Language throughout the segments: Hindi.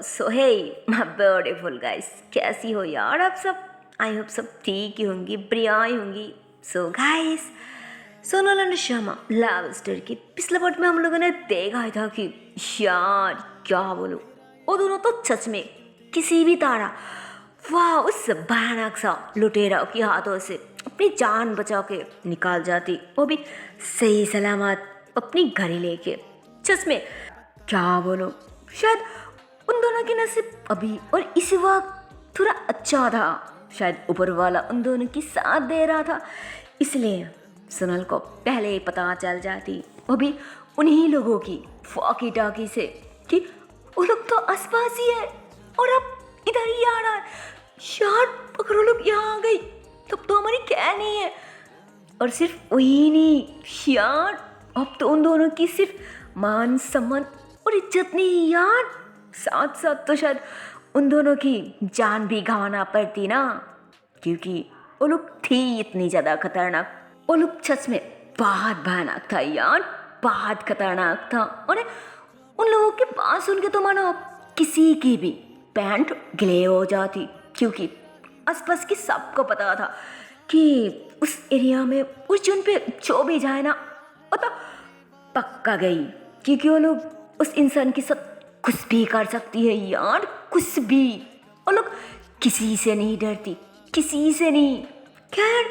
So hey my beautiful guys, कैसी हो यार आप सब। आई होप सब ठीक ही होंगी, बढ़िया ही होंगी। So guys, Sonal and Sharma love story की पिछले पार्ट में हम लोगों ने देखा था कि यार क्या बोलूं, वो दोनों तो सच में किसी भी तरह वाह उस भयानक सा लुटेरा के हाथों से अपनी जान बचा के निकाल जाती, वो भी सही सलामत अपनी घड़ी लेके। सच में क्या बोलो, शायद उन दोनों के नसीब अभी और इसी वक्त थोड़ा अच्छा था। शायद ऊपर वाला उन दोनों की साथ दे रहा था, इसलिए सोनल को पहले ही पता चल जाती, वो भी उन्हीं लोगों की वॉकी टॉकी से, कि वो लोग तो आसपास ही है और अब इधर ही आ रहा है। यार अगर वो लोग यहाँ आ गई तब तो हमारी क्या नहीं है। और सिर्फ वही नहीं यार, अब तो उन दोनों की सिर्फ मान सम्मान और इज्जत नहीं यार, साथ साथ तो शायद उन दोनों की जान भी गंवाना पड़ती ना, क्योंकि वो लोग थी इतनी ज़्यादा खतरनाक। वो लोग सच में बहुत भयानक था यार, बहुत खतरनाक था। और उन लोगों के पास उनके तो मानो किसी की भी पैंट गिले हो जाती, क्योंकि आसपास की सबको पता था कि उस एरिया में उस जून पे जो भी जाए ना वो तो पक्का गई, क्योंकि वो लोग उस इंसान के साथ कुछ भी कर सकती है यार, कुछ भी। वो लोग किसी से नहीं डरती, किसी से नहीं। खैर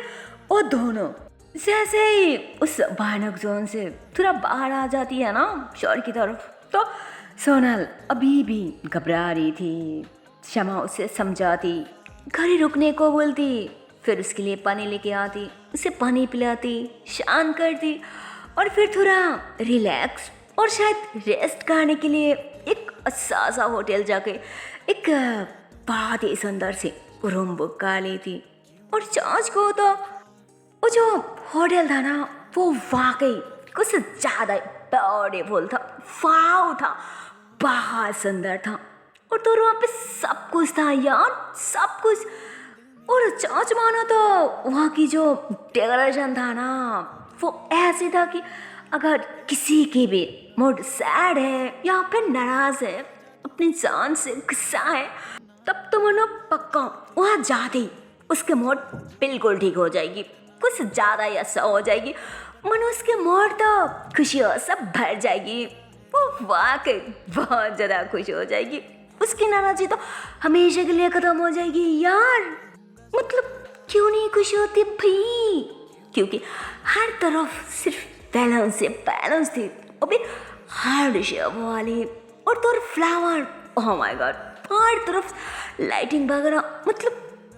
वो दोनों जैसे ही उस भयानक जोन से थोड़ा बाहर आ जाती है ना शहर की तरफ, तो सोनल अभी भी घबरा रही थी। शमा उसे समझाती, घर रुकने को बोलती, फिर उसके लिए पानी लेके आती, उसे पानी पिलाती, शांत करती, और फिर थोड़ा रिलैक्स और शायद रेस्ट करने के लिए एक अच्छा सा होटल जाके एक बहुत ही सुंदर से रूम बुक कर लेती। और चार्ज को तो वो जो होटल था ना वो वाकई कुछ ज़्यादा ब्यूटीफुल था, वाव था, बहुत सुंदर था। और तो वहाँ पे सब कुछ था यार, सब कुछ। और चार्ज मानो तो वहाँ की जो डेकोरेशन था ना वो ऐसे था कि अगर किसी की भी मूड सैड है या फिर नाराज है, अपनी जान से गुस्सा है, तब तो मनो पक्का वहाँ जाते ही उसके मूड बिल्कुल ठीक हो जाएगी, कुछ ज़्यादा ही अच्छा हो जाएगी। मनो उसके मूड तो खुशियों से भर जाएगी, वो वाकई बहुत ज़्यादा खुश हो जाएगी। उसकी नाराज़ी तो हमेशा के लिए ख़त्म हो जाएगी यार। मतलब क्यों नहीं खुश होती भाई, क्योंकि हर तरफ सिर्फ बैलेंस थी, वो भी हर शेप वाली। और तो फ्लावर, ओह माय गॉड, हर तरफ लाइटिंग वगैरह, मतलब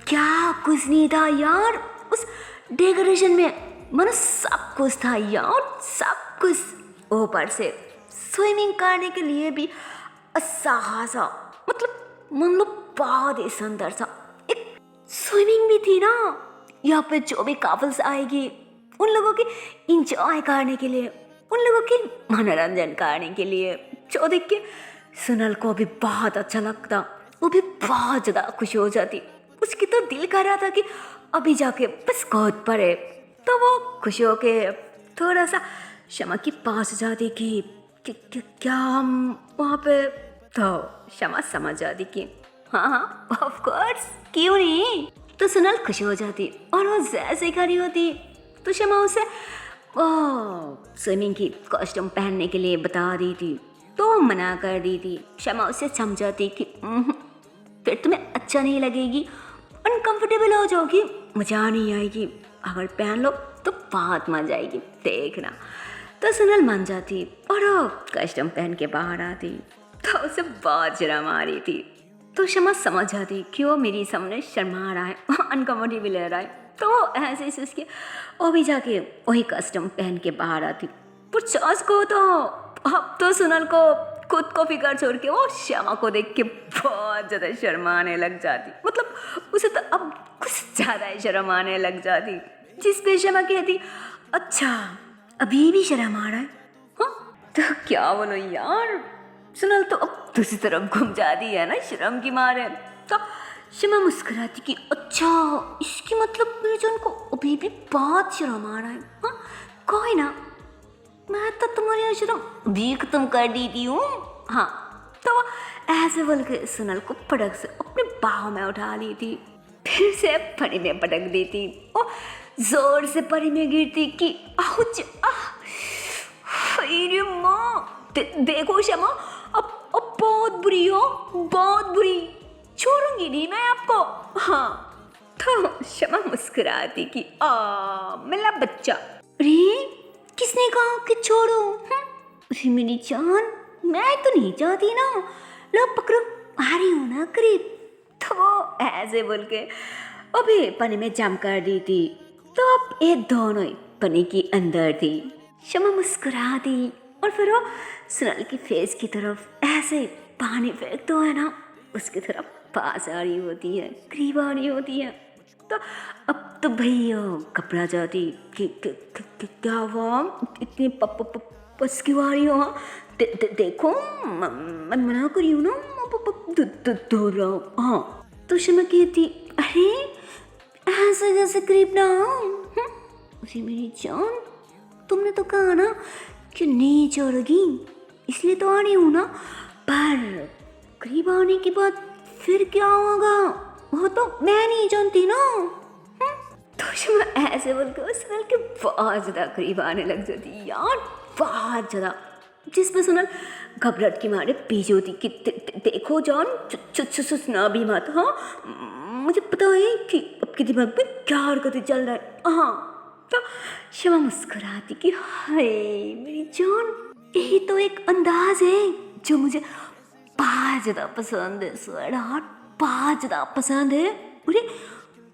क्या कुछ नहीं था यार उस डेकोरेशन में। मतलब सब कुछ था यार, सब कुछ। ऊपर से स्विमिंग करने के लिए भी अच्छा खासा, मतलब बहुत ही सुंदर सा एक स्विमिंग भी थी ना। यहाँ पे जो भी कपल्स आएगी उन लोगों के इंजॉय करने के लिए, उन लोगों के मनोरंजन करने के लिए, जो देख के सोनल को भी बहुत अच्छा लगता, वो भी बहुत ज़्यादा खुश हो जाती। उसकी तो दिल कर रहा था कि अभी जाके बस गोद पड़े। तो वो खुश हो के थोड़ा सा शमा के पास जाती कि क्या हम वहाँ पे, तो शमा समझ जाती कि हाँ हाँ ऑफ कोर्स, क्यों नहीं। तो सोनल खुश हो जाती और वो जैसे ही खड़ी होती तो शमा उसे स्विमिंग की कॉस्ट्यूम पहनने के लिए बता दी थी, तो वो मना कर दी थी। शमा उसे समझाती कि फिर तुम्हें अच्छा नहीं लगेगी, अनकंफर्टेबल हो जाओगी, मज़ा नहीं आएगी, अगर पहन लो तो बहुत मजा आएगी, देखना। तो सोनल मान जाती और वो कॉस्ट्यूम पहन के बाहर आती, तो उसे बहुत शर्म आ रही थी। तो शमा समझ जाती कि वो मेरी सामने शर्मा रहा है, अनकंफर्टेबल रहा है, तो वो ऐसे ही उसके वो भी जाके वही कस्टम पहन के बाहर आती। पर चार्ज को तो अब तो सोनल को खुद को फिकर छोड़ के वो शमा को देख के बहुत ज़्यादा शर्माने लग जाती, मतलब उसे तो अब कुछ ज़्यादा ही शर्म आने लग जाती। जिस पे शमा कहती, अच्छा अभी भी शर्म आ रहा है, हाँ तो क्या बोलो यार। सोनल तो अब दूसरी तरफ घूम जाती है ना शर्म की मारे। तो शमा मुस्कुराती कि अच्छा इसकी मतलब मेरे जान को अभी भी बहुत शर्म आ रहा है, हाँ कोई ना, मैं तो तुम्हारी शर्म भी खत्म कर देती हूँ। हाँ तो ऐसे बोल के सोनल को फटक से अपने बाहों में उठा ली थी, फिर से पनी में पटक दी थी और जोर से पनी में गिरती कि आउच अरे माँ देखो शमा, अब बहुत बुरी हो, बहुत बुरी, छोड़ूंगी नहीं मैं आपको। हाँ तो शमा मुस्कुराती कि मेरा बच्चा। अरे किसने कहा कि छोड़ो? अरे मेरी जान, मैं तो नहीं चाहती ना, लो पकड़ो, आ रही हूँ ना करीब। तो वो ऐसे बोल के अभी पनी में जम कर दी थी, तो अब ये दोनों ही पनी के अंदर थी। शमा मुस्कुरा दी और फिर वो सोनल की फेस की तरफ ऐसे पानी फेंकते हुए ना उसकी तरफ पास आ रही होती है, करीब आ रही होती है। तो अब तो भैया घबरा जाती कि क्या हुआ, इतनी पस क्यों आ रही हो? देखो मैं मना करी हूँ ना, धो रहा हूँ। हाँ तो शमा कहती अरे ऐसे जैसे करीब ना आओ। अरे मेरी जान, तुमने तो कहा ना कि नहीं छोड़ोगी, इसलिए तो आ रही हूँ ना, पर करीब आने के बाद फिर क्या होगा वो तो मैं नहीं जानती ना। तो शमा ऐसे बोल के सोनल के बहुत ज़्यादा करीब आने लग जाती यार, बहुत ज़्यादा, जिसमें सोनल घबराहट की मारे पीछे होती कि देखो जान, सुना भी मत। हाँ मुझे पता है कि आपके दिमाग में क्या हरकतें चल रहा है। हाँ तो शमा मुस्कुराती कि हाय मेरी जान, यही तो एक अंदाज है जो मुझे बहुत ज़्यादा पसंद है, स्वीटहार्ट, बहुत ज़्यादा पसंद है। अरे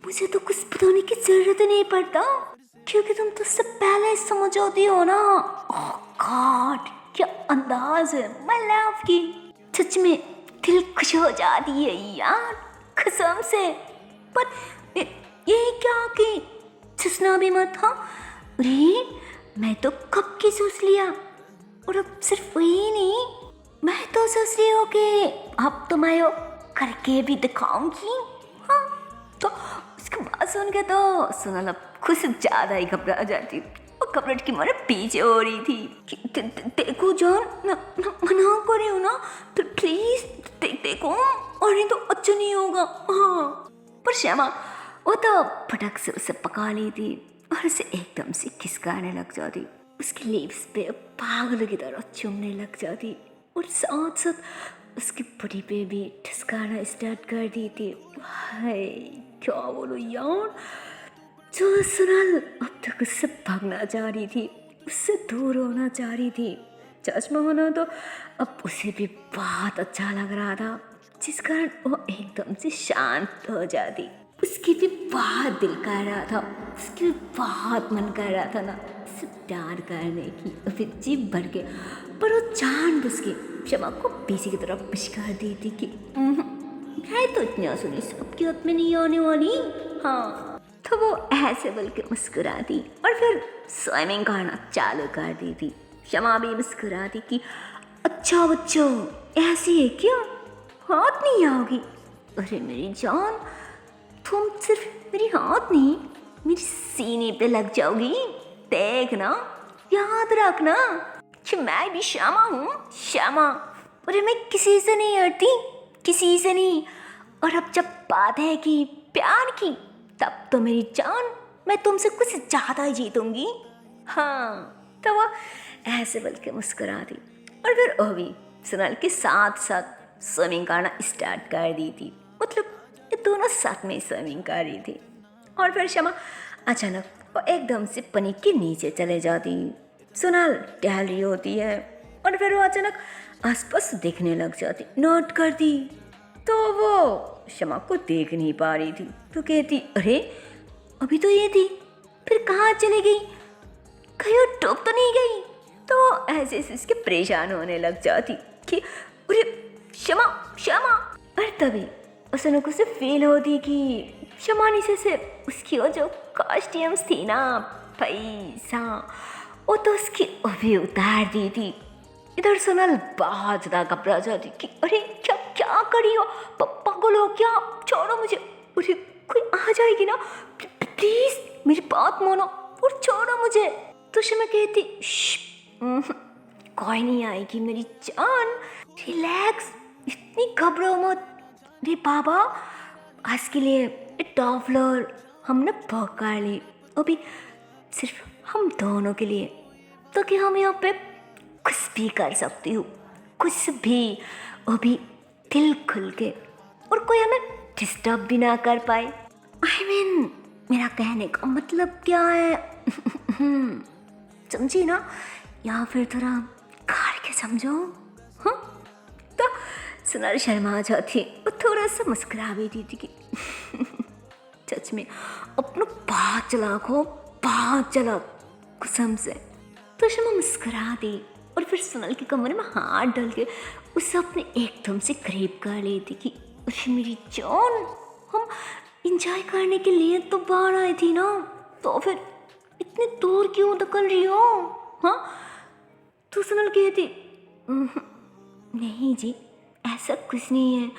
मुझे तो कुछ बताने की जरूरत नहीं पड़ता, क्योंकि तुम तो सब पहले समझ होती हो ना। ओह गॉड, क्या अंदाज है माय लव की, सच में दिल खुश हो जाती है यार, कसम से। पर ये क्या कि सुना भी मत। हाँ अरे मैं तो कब की सोच लिया, और अब सिर्फ वही नहीं, मैं तो सोच रही हूँ कि अब तो मैं करके भी दिखाऊंगी। हाँ तो उसके बाद सुन के तो सोनल अब कुछ ज़्यादा ही घबरा जाती और घबराहट की मारे पीछे हो रही थी कि देखो जान, मना कर रही हूँ ना, तो प्लीज़ देखो, और नहीं तो अच्छा नहीं होगा। हाँ पर श्यामा वो तो फटक से उसे पका ली थी और उसे एकदम से खिसकाने लग जाती, उसके लिप्स पे पागल की तरह चूमने लग जाती और साथ साथ उसकी बॉडी पे भी ठिसकाना स्टार्ट कर दी थी। हाय क्या बोलो यार, जो सोनल अब तक उससे भागना चाह रही थी, उससे दूर होना चाह रही थी, चश्मा होना तो अब उसे भी बहुत अच्छा लग रहा था, जिस कारण वो एकदम से शांत हो जाती। उसकी भी बहुत दिल कर रहा था, उसकी भी बहुत मन कर रहा था ना उसे प्यार करने की, अभी जीभ भर के, पर वो जानबूझ के शमा को पीछे की तरफ पुश कर दी थी कि है तो इतनी आसानी से आपके हाथ में नहीं आने वाली। हाँ तो वो ऐसे बोल के मुस्कुराती और फिर स्विमिंग करना चालू कर दी थी। शमा भी मुस्कुराती कि अच्छा बच्चों ऐसी है क्या, हाथ नहीं आओगी? अरे मेरी जान, तुम सिर्फ मेरी हाथ नहीं मेरी सीने पे लग जाओगी, देखना, याद रखना कि मैं भी श्यामा हूँ, श्यामा। अरे मैं किसी से नहीं हटती, किसी से नहीं, और अब जब बात है कि प्यार की, तब तो मेरी जान मैं तुमसे कुछ ज़्यादा ही जीतूंगी। हाँ तो वो ऐसे बोल के मुस्कुरा दी और फिर वो भी सोनल के साथ साथ स्विमिंग करना स्टार्ट कर दी थी, मतलब ये दोनों साथ में स्विमिंग कर रही थी। और फिर शमा अचानक वो एकदम से पानी के नीचे चले जाती, सोनल टहल रही होती है और फिर वो अचानक आसपास देखने लग जाती, नोट करती, तो वो शमा को देख नहीं पा रही थी, तो कहती अरे अभी तो ये थी, फिर कहाँ चली गई, कहीं डूब तो नहीं गई? तो ऐसे ऐसे इसके परेशान होने लग जाती कि अरे शमा शमा। और तभी अचानक उसे फील होती कि शमा नीचे से उसकी वो जो कॉस्ट्यूम्स थी ना, पैसा, वो तो उसकी अभी उतार दी थी। इधर सोनल बहुत ज़्यादा घबरा जाती कि अरे क्या क्या करी हो, पागल हो क्या, छोड़ो मुझे, अरे कोई आ जाएगी ना, प्लीज़ मेरी बात मानो और छोड़ो मुझे। तो शमा कहती कोई नहीं आएगी मेरी जान, रिलैक्स, इतनी घबराओ मत रे बाबा, आज के लिए टॉप फ्लोर हमने पकड़ ली, अभी सिर्फ हम दोनों के लिए, तो कि हम यहाँ पे कुछ भी कर सकती हूँ, कुछ भी, अभी दिल खुल के, और कोई हमें डिस्टर्ब भी ना कर पाए। आई मीन मेरा कहने का मतलब क्या है समझी ना, या फिर थोड़ा कार के समझो। हाँ, तो सोनाल शर्मा जाती और थोड़ा सा मुस्कुरा भी दी थी कि सच में अपना बहुत चलाक कसम से। तो शर्मा मुस्कुरा दी और फिर सोनल के कमरे में हाथ डाल के उसे अपने एकदम से करीब कर ली थी कि अरे मेरी जान, हम इंजॉय करने के लिए तो बाहर आई थी ना, तो फिर इतने दूर क्यों धकल रही हो? हाँ, तो सोनल कहती नहीं जी, ऐसा कुछ नहीं है।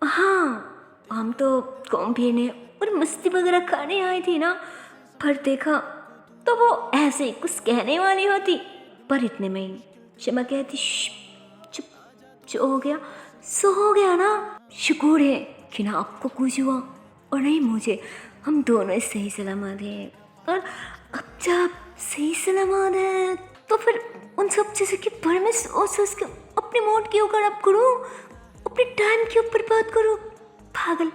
हाँ, हम तो घूम फिरने और मस्ती वगैरह करने आई थी ना, पर देखा तो वो ऐसे ही कुछ कहने वाली होती, पर इतने में ही शमा कहती चुप, जो हो गया सो हो गया ना, शुक्र है कि ना आपको कुछ हुआ और नहीं मुझे, हम दोनों सही सलामत हैं। और अब जब सही सलामत है तो फिर उन सब चीज़ों के बारे में सोच के अपने मूड क्यों खराब करूँ, अपने टाइम क्यों बर्बाद करूँ? पागल,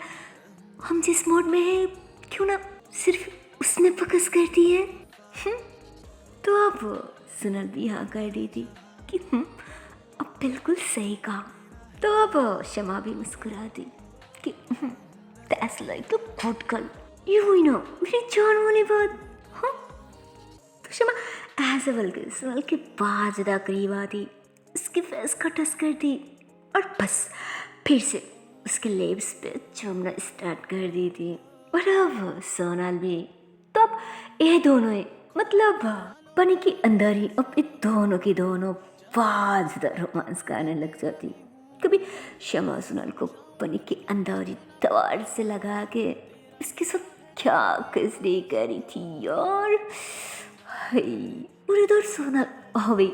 हम जिस मूड में हैं क्यों ना सिर्फ उसमें फोकस करती है। तो अब सोनल भी हाँ कर दी थी कि अब बिल्कुल सही कहा। तो अब शमा भी मुस्कुरा दी कि that's like a good girl, ये हुई ना मेरी जान वाली बात। हाँ, तो शमा ऐसे बोलकर सोनल के बहुत ज़्यादा करीब आती, उसके फेस को टच कर दी और बस फिर से उसके लिप्स पे चूमना स्टार्ट कर दी थी। और अब सोनल भी, तो अब ये दोनों ही मतलब पानी के अंदर ही अब ये दोनों की दोनों बहुत ज़्यादा रोमांस करने लग जाती। कभी शमा सोनल को पानी के अंदर ही तवार से लगा के इसके साथ क्या कसरी करी थी यार। और इधर सोनल हो गई,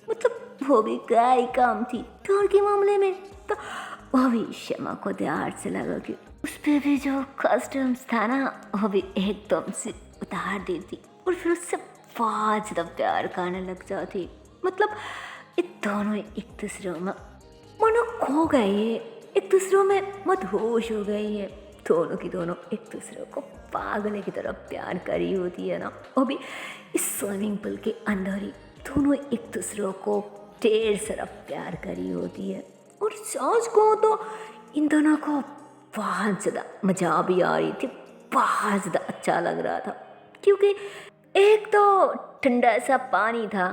मतलब वो भी क्या ही काम थी प्यार के मामले में, तो वो भी शमा को ध्यान से लगा कि उस पर भी जो कस्टम्स था ना वो भी एकदम से उतार देती और फिर उससे बहुत ज़्यादा प्यार करने लग जाती। मतलब ये दोनों एक दूसरे में मानो खो गए है, एक दूसरे में मदहोश हो गई है, दोनों की दोनों एक दूसरे को पागल की तरह प्यार करी होती है ना। और भी इस स्विमिंग पूल के अंदर ही दोनों एक दूसरे को ढेर सारा प्यार करी होती है। और सच को तो इन दोनों को बहुत ज़्यादा मज़ा भी आ रही थी, बहुत ज़्यादा अच्छा लग रहा था, क्योंकि एक तो ठंडा सा पानी था,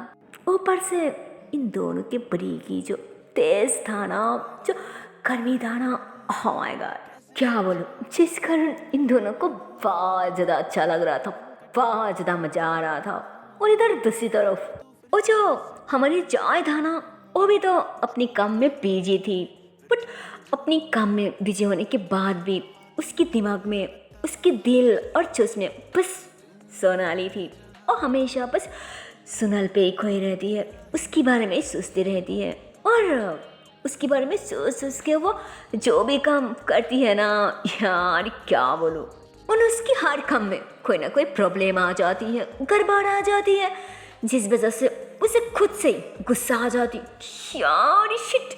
ऊपर से इन दोनों के बरीकी जो तेज था ना, जो गर्मी था ना, ओह माय गॉड क्या बोलूं, जिस कारण इन दोनों को बहुत ज़्यादा अच्छा लग रहा था, बहुत ज़्यादा मज़ा आ रहा था। और इधर दूसरी तरफ वो जो हमारी चाय था ना, वो भी तो अपनी काम में बिजी थी, बट अपनी काम में बिजी होने के बाद भी उसके दिमाग में, उसके दिल और चोच में बस सोनाली थी। और हमेशा बस सोनल पे ही खोई रहती है, उसके बारे में सोचती रहती है, और उसके बारे में सोच के वो जो भी काम करती है ना यार क्या बोलूं, और उसकी हर काम में कोई ना कोई प्रॉब्लम आ जाती है, गड़बड़ आ जाती है, जिस वजह से उसे खुद से ही गुस्सा आ जाती। यार शिट,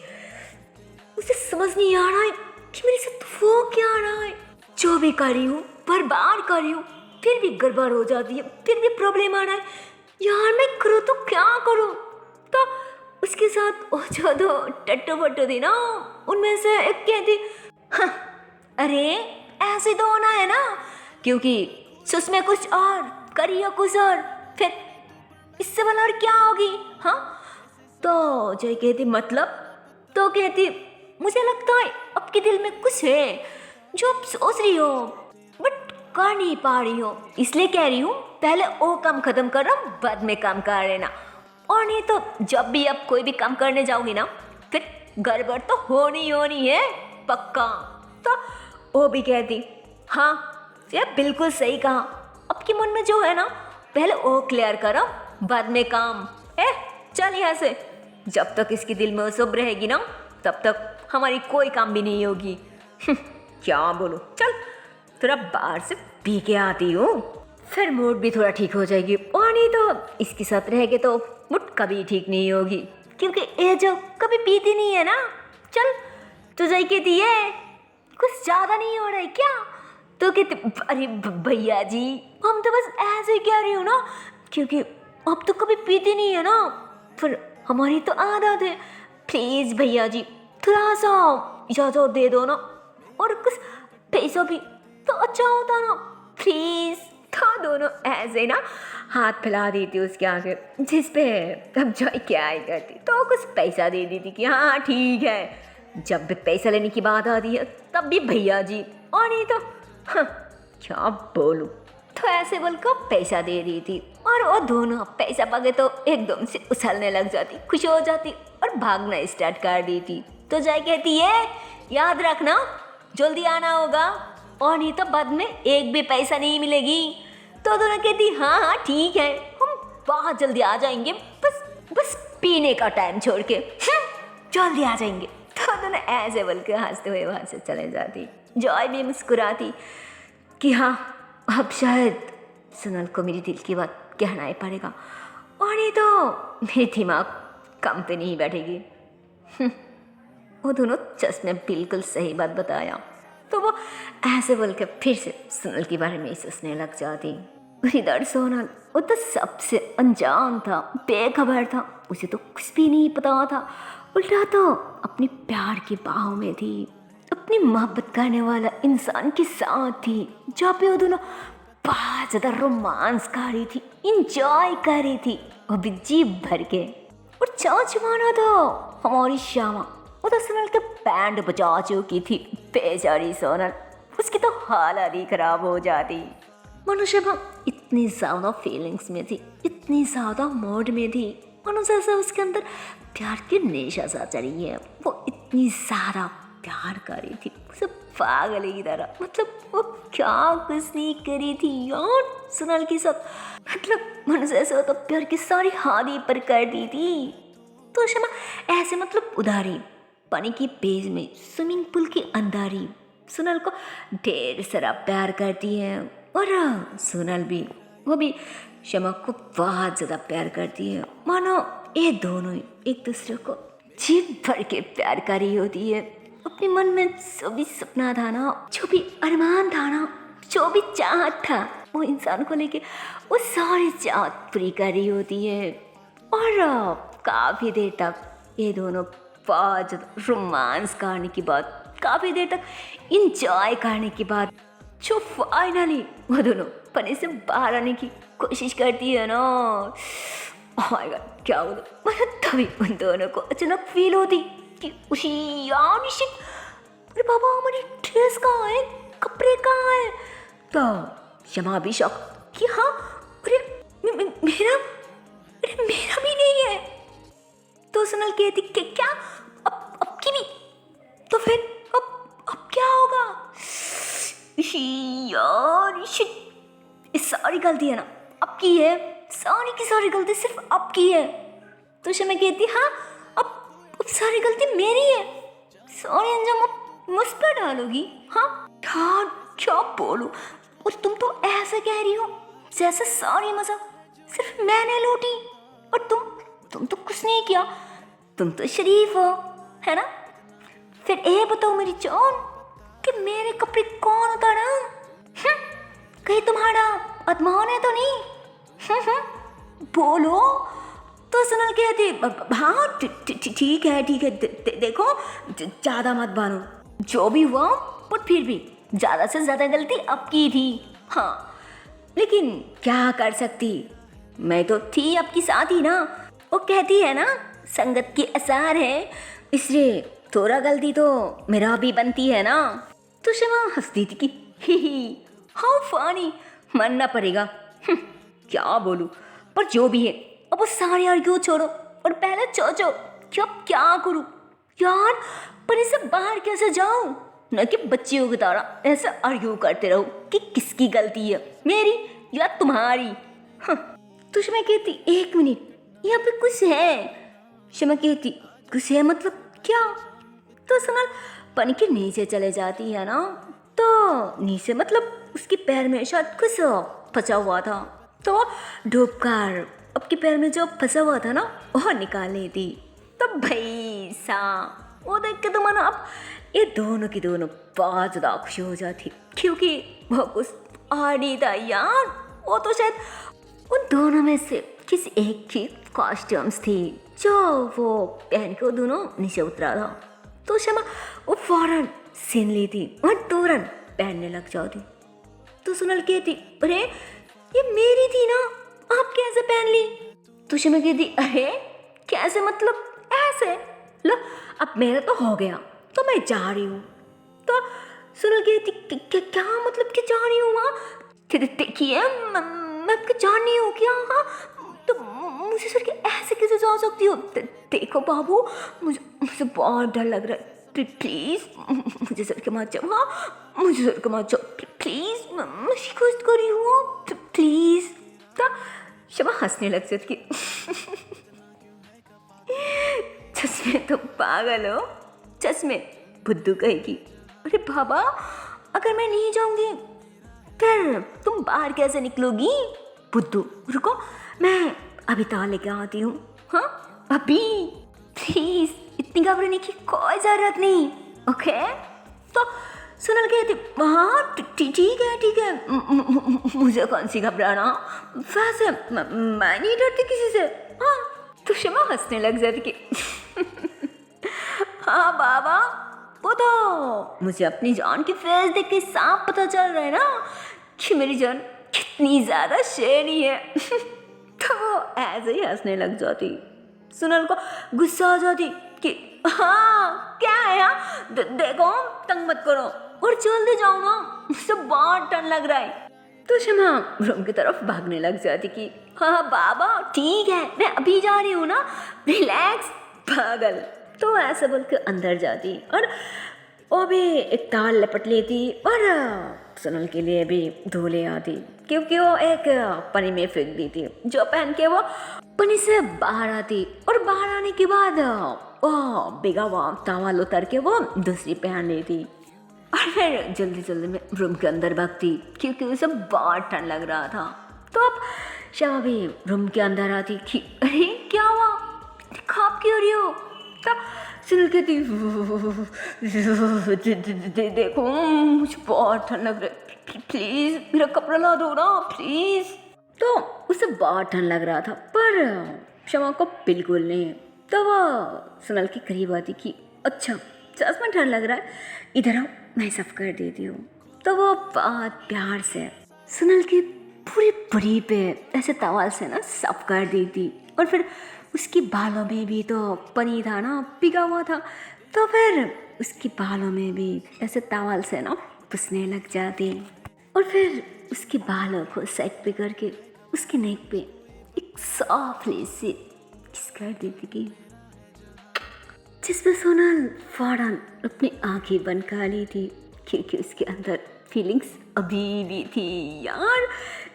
उसे समझ नहीं आ रहा है कि मेरे साथ वो क्या आ रहा है, जो भी कर रही हूँ बर्बाद कर रही हूँ, फिर भी गड़बड़ हो जाती है, फिर भी प्रॉब्लम आ रहा है। यार मैं करूँ तो क्या करूँ? तो उसके साथ वो जो दो टट्टू फट्टू थी ना, उनमें से एक कहती हाँ, अरे ऐसे तो होना है ना, क्योंकि सच में कुछ और करिए कुछ और, फिर इससे वाला और क्या होगी। हाँ, तो जो कहती मतलब, तो कहती मुझे लगता है आपके दिल में कुछ है जो आप सोच रही हो बट कर नहीं पा रही हो, इसलिए कह रही हूँ पहले वो काम खत्म करो, बाद में काम कर लेना, और नहीं तो जब भी आप कोई भी काम करने जाओगी ना फिर गड़बड़ तो होनी है पक्का। तो वो भी कहती हाँ ये बिल्कुल सही कहा, आपके मन में जो है ना पहले वो क्लियर करो, बाद में काम। चल यहाँ से, जब तक इसके दिल में वो सब रहेगी ना तब तक हमारी कोई काम भी नहीं होगी। क्या बोलूं, चल थोड़ा बाहर से पी के आती हूँ, फिर मूड भी थोड़ा ठीक हो जाएगी। और नहीं तो इसके साथ रहेगी तो मूड कभी ठीक नहीं होगी, क्योंकि ये जो कभी पीती नहीं है ना। चल तो जाई कहती है कुछ ज़्यादा नहीं हो रहा है क्या? तो कहते अरे भैया जी हम तो बस ऐसे ही कह रही हूँ ना, क्योंकि अब तो कभी पीती नहीं है ना, फिर हमारी तो आदत है। प्लीज़ भैया जी थोड़ा सा ज़्यादा दे दो ना, और कुछ पैसा भी तो अच्छा होता ना, प्लीज़। तो दोनों ऐसे ना हाथ फैला देती उसके आगे, जिस पे अब जॉय क्या ही करती, तो कुछ पैसा दे देती कि हाँ ठीक है। जब भी पैसा लेने की बात आती है तब भी भैया जी, और नहीं तो हाँ, क्या बोलूं। तो ऐसे बोलकर पैसा दे रही थी, और वो दोनों पैसा पाके तो एकदम से उछलने लग जाती, खुश हो जाती और भागना स्टार्ट कर देती। तो जय कहती है याद रखना जल्दी आना होगा, और नहीं तो बाद में एक भी पैसा नहीं मिलेगी। तो दोनों कहती हाँ हाँ ठीक है, हम बहुत जल्दी आ जाएंगे, बस पीने का टाइम छोड़ के जल्दी आ जाएंगे। तो दोनों ऐसे बोल के हंसते हुए वहाँ से चले जाती। जॉय भी मुस्कुराती कि हाँ अब शायद सुनल को मेरी दिल की बात कहना ही पड़ेगा, और नहीं तो मेरी दिमाग कम पे नहीं बैठेगी। वो दोनों जस्ट ने बिल्कुल सही बात बताया। तो वो ऐसे बोल के फिर से सुनल के बारे में ही सोचने लग जाती। इधर सोनल वो तो सबसे अनजान था, बेखबर था, उसे तो कुछ भी नहीं पता था। उल्टा तो अपने प्यार की बाहों में थी, अपनी मोहब्बत करने वाला इंसान के साथ थी, जहाँ पे वो दोनों बहुत ज़्यादा रोमांस कर रही थी, इंजॉय कर रही थी, वो भी जी भर के। और चाँच माना तो हमारी श्यामा, वो तो सोनल के बैंड बजा चुकी थी। बेचारी सोनल, उसकी तो हालत ही खराब हो जाती। मनुष्य इतनी ज़्यादा फीलिंग्स में थी, इतनी ज़्यादा मूड में थी, मनुष्य से उसके अंदर प्यार की नेशा सा चढ़ी है। वो इतनी ज़्यादा प्यार कर रही थी, उसे पागल की तरह। मतलब वो क्या कुछ नहीं करी थी यार सोनल के साथ, मतलब मनुष्य से तो प्यार की सारी हद ही पर कर दी थी। तो शमा ऐसे मतलब उधारी पानी की पेज में स्विमिंग पूल के अंदर सोनल को ढेर सारा प्यार करती है, और सोनल भी, वो भी शमा को बहुत ज़्यादा प्यार करती है। मानो ये दोनों ही एक दूसरे को जी भर के प्यार कर रही होती है। अपने मन में जो भी सपना था ना, जो भी अरमान था ना, जो भी चाहत था वो इंसान को लेके, वो सारी चाहत पूरी कर रही होती है। और काफ़ी देर तक ये दोनों बहुत रोमांस करने के बाद, काफ़ी देर तक इंजॉय करने के बाद, जो फाइनली वो दोनों पानी से बाहर आने की कोशिश करती है ना, ओह माय गॉड क्या बोलूं, मतलब तभी उन दोनों को अचानक फील होती कि उसी यार अरे बाबा हमारी ड्रेस कहाँ है, कपड़े कहाँ है। तो शमा भी शौक कि हाँ अरे मेरा भी नहीं है। तो सोनल कहती कि क्या अब की भी, तो फिर अब क्या होगा यार, ये सारी गलती है ना आपकी है, सारी की सारी गलती सिर्फ आपकी है। तो शमा कहती हाँ अब सारी गलती मेरी है, सारे अंजाम आप मुझ पर डालोगी। हाँ यार क्या बोलूं, और तुम तो ऐसे कह रही हो जैसे सारी मजा सिर्फ मैंने लूटी, और तुम तो कुछ नहीं किया, तुम तो शरीफ हो है ना। फिर ये बताओ मेरी जान कि मेरे कपड़े कौन उतारा, कहीं तुम्हारा अदमान है तो नहीं, बोलो। तो सोनल कहती हाँ ठीक है देखो ज़्यादा मत बनो, जो भी हुआ पर फिर भी ज़्यादा से ज़्यादा गलती आपकी थी। हाँ लेकिन क्या कर सकती, मैं तो थी आपकी साथ ही ना। वो कहती है ना संगत की असर है, इसलिए थोड़ा गलती तो मेरा भी बनती है ना। तो शमा हंसती थी कि ही हाउ फनी, मानना पड़ेगा। क्या बोलूं, पर जो भी है अब वो सारे आर्ग्यू छोड़ो और पहले सोचो कि अब क्या करूं यार, पर इसे बाहर कैसे जाऊं, न कि बच्चियों की तरह ऐसे आर्ग्यू करते रहो कि किसकी गलती है, मेरी या तुम्हारी। तो शमा कहती एक मिनट यहाँ पे कुछ है। शमा कहती कुछ है मतलब क्या, तो सोनल पानी के नीचे चले जाती है ना, तो नीचे मतलब उसके पैर में शायद कुछ फंसा हुआ था, तो वो डूब कर आपके पैर में जो फंसा हुआ था ना वो निकाल लेती। तो भाई साहब वो देख के तो मानो अब ये दोनों की दोनों बहुत ज़्यादा खुशी हो जाती, क्योंकि वो कुछ आ नहीं था यार, वो तो शायद उन दोनों में से किसी एक की कॉस्ट्यूम्स थी जो वो पहन के वो दोनों नीचे उतरा था। तो शमा वो फौरन सीन ली थी और तुरंत पहनने लग जाती। तो सोनल कहती अरे ये मेरी थी ना, आप कैसे पहन ली? तो शमा कहती अरे कैसे मतलब ऐसे, लो अब मेरा तो हो गया तो मैं जा रही हूँ। तो सोनल कहती क्या मतलब कि जा रही हूँ? वहाँ देखिए मैं आपको जा रही हूँ क्या? हाँ तो मुझे सर के ऐसे कैसे जा सकती हो? देखो बाबू मुझे बहुत डर लग रहा है, प्लीज़ मुझे सर के मत जाओ। हाँ मुझे सर के मत जाओ प्लीज़, मैं रिक्वेस्ट कर रही हूँ प्लीज़। तो शमा हंसने लग जाती चश्मे तो पागल हो, चश्मे बुद्धू कहेगी अरे बाबा अगर मैं नहीं जाऊंगी फिर तुम बाहर कैसे निकलोगी? बुद्धू रुको मैं अभी ताला लेके आती हूँ। हाँ अभी प्लीज, इतनी घबराने की कोई जरूरत नहीं, ओके? तो सोनल कहती हाँ ठीक है मुझे कौन सी घबराना, वैसे मैं नहीं डरती किसी से। हाँ तो शमा हंसने लग जाती कि हाँ बाबा वो तो मुझे अपनी जान की फेस देख के साफ पता चल रहा है ना कि मेरी जान कितनी ज़्यादा शेरी है। तो वो ऐसे ही हंसने लग जाती। सोनल को गुस्सा आ जाती कि हाँ क्या है यार, देखो तंग मत करो और जल्दी जाओ ना, मुझे बहुत डर लग रहा है। तो शमा रूम की तरफ भागने लग जाती कि हाँ बाबा ठीक है मैं अभी जा रही हूँ ना, रिलैक्स पागल। तो ऐसा बोल के अंदर जाती और वो भी एक ताल लपट लेती और सोनल के लिए भी धो ले आती, क्योंकि वो एक पनी में फेंक दी थी जो पहन के वो पनी से बाहर आती। और बाहर आने के बाद वो बिगा हुआ टावल उतर के वो दूसरी पहन लेती और फिर जल्दी जल्दी में रूम के अंदर भागती, क्योंकि उसे बहुत ठंड लग रहा था। तो अब शमा भी रूम के अंदर आती कि अरे क्या हुआ, खाप क्यों रही हो? तो सुनल कहती देखो मुझे बहुत ठंड लग रहा है, प्लीज़ मेरा कपड़ा ला दो ना प्लीज़। तो उसे बहुत ठंड लग रहा था पर शमा को बिल्कुल नहीं। तो वो सुनल के करीब आती कि अच्छा सच में ठंड लग रहा है, इधर आओ मैं साफ कर देती हूँ। तो वो बहुत प्यार से सुनल की पूरी बॉडी पे ऐसे तवाल से ना साफ कर देती और फिर उसके बालों में भी तो पनी था ना पिघा हुआ था, तो फिर उसके बालों में भी ऐसे तवाल से ना पुसने लग जाती और फिर उसके बालों को साइड पे करके उसके नेक पे एक सॉफ्टली से किस कर देती कि जिसमें सोनल फौरन अपनी आंखें बंद कर ली थी, क्योंकि उसके अंदर फीलिंग्स अभी भी थी यार,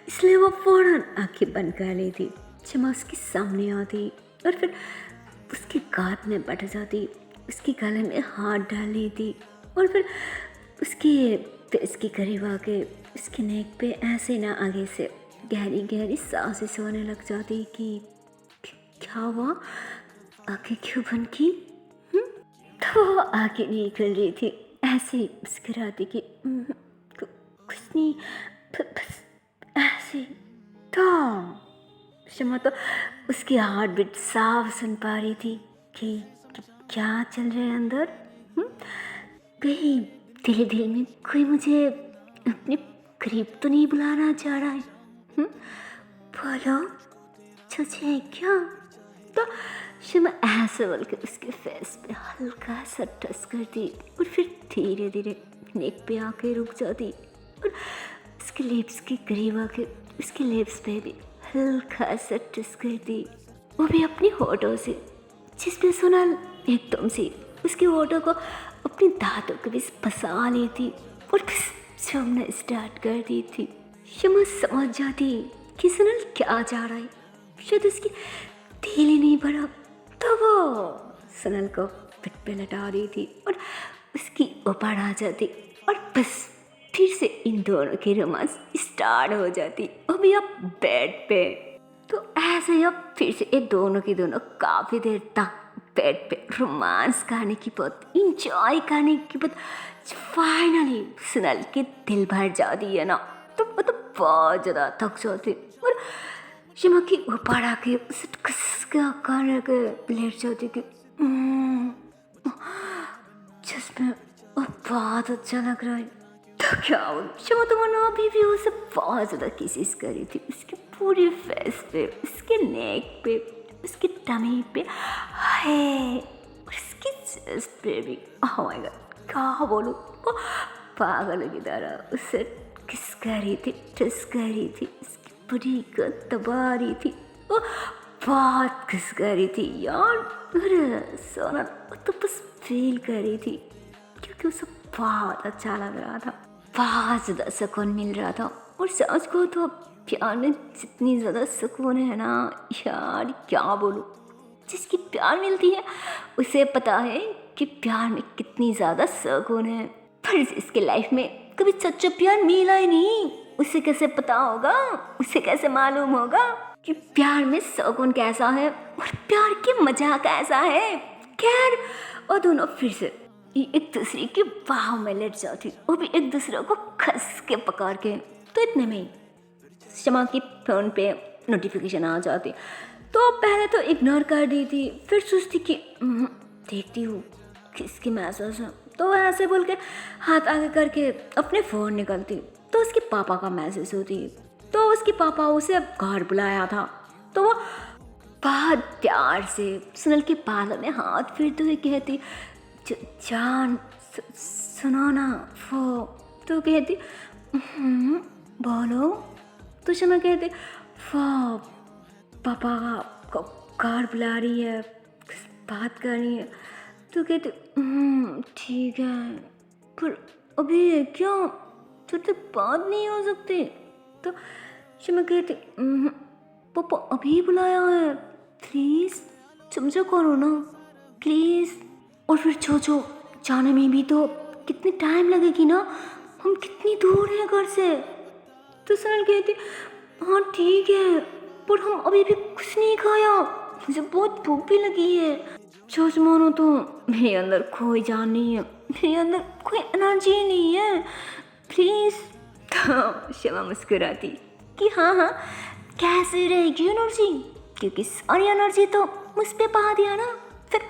इसलिए वो फौरन आंखें बंद कर ली थी। शमा उसके सामने आती और फिर उसके कान में बैठ जाती, उसके गले में हाथ डाल लेती और फिर उसके फेस के करीब आके उसके नेक पे ऐसे ना आगे से गहरी गहरी सांसें सोने लग जाती कि क्या हुआ, आंखें क्यों बंद की? तो वो आंखें नहीं खुल रही थी, ऐसे ही मुस्कुराती कि कुछ नहीं बस ऐसे। तो शमा तो उसकी हार्ट बीट साफ सुन पा रही थी कि क्या चल रहा है अंदर। कहीं दिल दिल में कोई मुझे अपने करीब तो नहीं बुलाना चाह रहा है? बोलो छुछे है क्या? तो शमा ऐसे बोल के उसके फेस पे हल्का सा टच करती और फिर धीरे धीरे नेक पे आके रुक जाती और उसके लिप्स के करीब आके उसके लिप्स पे भी हल्का सा टच करती, वो भी अपनी होठों से, जिसपे सोनल एकदम से उसके होठों को अपने दांतों के बीच फंसा लेती और चुमना स्टार्ट कर दी थी। शमा समझ जाती कि सोनल क्या चाह रहा है, शायद उसकी दिल ही नहीं भरा। तो वो सोनल को बेड पे लटा रही थी और उसकी ऊपर आ जाती और बस फिर से इन दोनों की रोमांस स्टार्ट हो जाती। अभी अब बेड पे तो ऐसे ही अब फिर से ये दोनों की दोनों काफ़ी देर तक बेड पे रोमांस करने की बात इंजॉय करने की बात फाइनली सुनल के दिल भर जाती है ना, तो वो तो बहुत ज़्यादा थक जाती और शिमा की ऊपर आके उसे कस के लेट जाती कि जिसमें बहुत अच्छा लग रहा है। तो क्या हो शिमा तो मनो अभी भी उसे बहुत ज़्यादा किसिस करी थी, उसके पूरे फेस पे, उसके नेक पे, उसके टमी पे, हाय उसकी चेस्ट पे भी। ओह माय गॉड क्या बोलूँ, वो पागल की तरह उसे किस कर रही थी, टच कर रही थी, उसकी पूरी गत दबा रही थी, वो बहुत किस कर रही थी यार। अरे सोना तो बस फील कर रही थी क्योंकि उसे बहुत अच्छा लग रहा था, बहुत ज़्यादा सुकून मिल रहा था। और सच को तो प्यार में जितनी ज़्यादा सुकून है ना यार क्या बोलूँ, जिसकी प्यार मिलती है उसे पता है कि प्यार में कितनी ज़्यादा सुकून है, पर जिसके लाइफ में कभी सच्चा प्यार मिला ही नहीं उसे कैसे पता होगा, उसे कैसे मालूम होगा कि प्यार में सुकून कैसा है और प्यार की मजा कैसा है। खैर और दोनों फिर से एक दूसरे के बाहों में लेट जाती, वो भी एक दूसरे को खस के पकड़ के। तो इतने में ही शमा की फ़ोन पे नोटिफिकेशन आ जाती, तो पहले तो इग्नोर कर दी थी, फिर सोचती कि देखती हूँ किसकी मैसेज है, तो ऐसे बोल के हाथ आगे करके अपने फ़ोन निकलती तो उसके पापा का मैसेज होती। तो उसके पापा उसे घर बुलाया था, तो वो बहुत प्यार से सुनल के बालों में हाथ फेरते हुए कहती जान सुनो ना वो, तो कहती बोलो। तो शमा कहते वो पापा को कार बुला रही है, बात कर रही है। तो कहते ठीक है पर अभी क्या तुझसे बात नहीं हो सकती। तो शमा कहती पापा अभी बुलाया है, प्लीज़ समझो करो ना प्लीज़। और फिर सोचो जाने में भी तो कितनी टाइम लगेगी ना, हम कितनी दूर हैं घर से। तो सुनल कहती हाँ ठीक है पर हम अभी भी कुछ नहीं खाया, मुझे बहुत भूख भी लगी है। सोच मानो तो मेरे अंदर कोई जान नहीं है, मेरे अंदर कोई एनर्जी नहीं है, प्लीज़। तो शमा मुस्कुराती कि हाँ हाँ कैसे रहेगी एनर्जी, क्योंकि सारी एनर्जी तो मुझ पे बहा दिया ना, फिर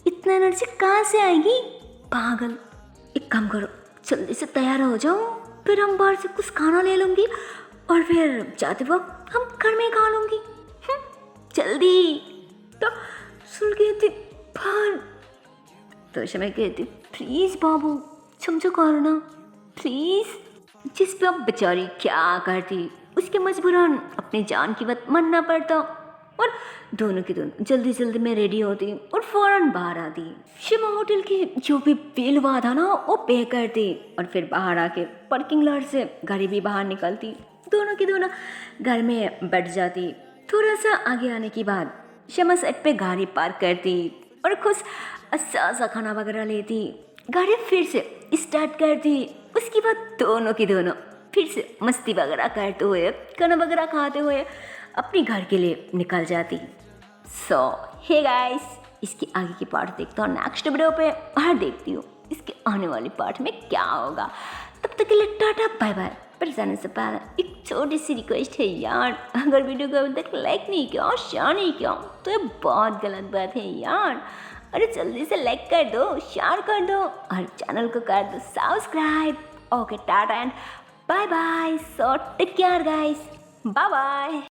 इतना एनर्जी कहाँ से आएगी पागल। एक काम करो जल्दी से तैयार हो जाओ, फिर हम बाहर से कुछ खाना ले लूँगी और फिर जाते वक्त हम घर में खा लूँगी जल्दी। तो सुन कहती पर तो शमा कहती प्लीज़ बाबू समझो करो ना प्लीज़। जिस पे अब बेचारी क्या करती, उसके मजबूरन अपनी जान की बात मानना पड़ता और दोनों की दोनों जल्दी जल्दी में रेडी होती और फौरन बाहर आती। शिमा होटल की जो भी बिल हुआ था ना वो पे करती और फिर बाहर आके पार्किंग लॉट से गाड़ी भी बाहर निकलती, दोनों की दोनों घर में बैठ जाती। थोड़ा सा आगे आने के बाद शिमा साइड पे गाड़ी पार्क करती और कुछ अच्छा सा खाना वगैरह लेती, गाड़ी फिर से स्टार्ट करती। उसके बाद दोनों की दोनों फिर से मस्ती वगैरह करते हुए खाना वगैरह खाते हुए अपने घर के लिए निकल जाती। सो हे गाइस इसकी आगे की पार्ट देखता हूँ नेक्स्ट वीडियो पे और देखती हूँ इसके आने वाली पार्ट में क्या होगा। तब तक के लिए टाटा बाय बाय। पर जाने से पहले एक छोटी सी रिक्वेस्ट है यार, अगर वीडियो को अभी तक लाइक नहीं किया और शेयर नहीं किया तो ये बहुत गलत बात है यार। अरे जल्दी से लाइक कर दो, शेयर कर दो और चैनल को कर दो subscribe. Okay tata and bye bye. So take care guys, bye bye.